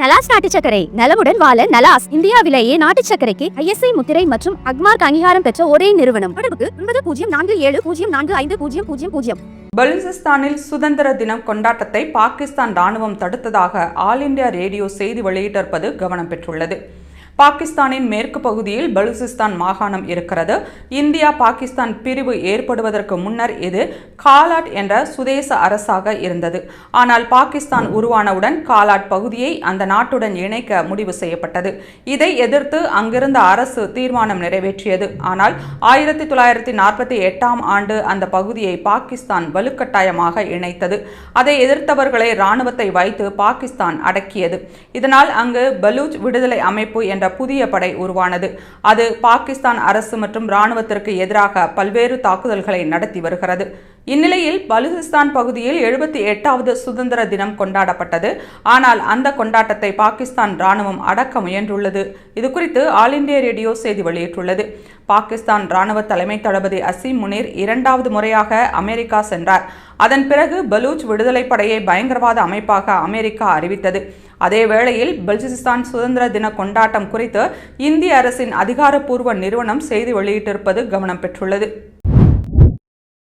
நலாஸ் நாட்டு சர்க்கரை நலமுடன் வாழ நலாஸ் இந்தியாவிலேயே நாட்டு சர்க்கரைக்கு ISI முத்திரை மற்றும் அக்மார்க் அங்கீகாரம் பெற்ற ஒரே நிறுவனம். தொடர்புக்கு 9047045000. பலூசிஸ்தானில் சுதந்திர தினம் கொண்டாட்டத்தை பாகிஸ்தான் ராணுவம் தடுத்ததாக ஆல் இந்தியா ரேடியோ செய்தி வெளியிட்டிருப்பது கவனம் பெற்றுள்ளது. பாகிஸ்தானின் மேற்கு பகுதியில் பலூசிஸ்தான் மாகாணம் இருக்கிறது. இந்தியா பாகிஸ்தான் பிரிவு ஏற்படுவதற்கு முன்னர் இது காலாட் என்ற சுதேச அரசாக இருந்தது. ஆனால் பாகிஸ்தான் உருவானவுடன் காலாட் பகுதியை அந்த நாட்டுடன் இணைக்க முடிவு செய்யப்பட்டது. இதை எதிர்த்து அங்கிருந்த அரசு தீர்மானம் நிறைவேற்றியது. ஆனால் 1948ஆம் ஆண்டு அந்த பகுதியை பாகிஸ்தான் வலுக்கட்டாயமாக இணைத்தது. அதை எதிர்த்தவர்களை இராணுவத்தை வைத்து பாகிஸ்தான் அடக்கியது. இதனால் அங்கு பலூச் விடுதலை அமைப்பு என்ற புதிய படை உருவானது. அது பாகிஸ்தான் அரசு மற்றும் இராணுவத்திற்கு எதிராக பல்வேறு தாக்குதல்களை நடத்தி வருகிறது. இந்நிலையில் பலூசிஸ்தான் பகுதியில் 78வது சுதந்திர தினம் கொண்டாடப்பட்டது. ஆனால் அந்த கொண்டாட்டத்தை பாகிஸ்தான் ராணுவம் அடக்க முயன்றுள்ளது. இதுகுறித்து ஆல் இந்தியா ரேடியோ செய்தி வெளியிட்டுள்ளது. பாகிஸ்தான் ராணுவ தலைமை தளபதி அசீம் முனீர் 2வது முறையாக அமெரிக்கா சென்றார். அதன் பிறகு பலூச் விடுதலை படையை பயங்கரவாத அமைப்பாக அமெரிக்கா அறிவித்தது. அதே வேளையில் பலூசிஸ்தான் சுதந்திர தின கொண்டாட்டம் குறித்து இந்திய அரசின் அதிகாரப்பூர்வ நிறுவனம் செய்தி வெளியிட்டிருப்பது கவனம் பெற்றுள்ளது.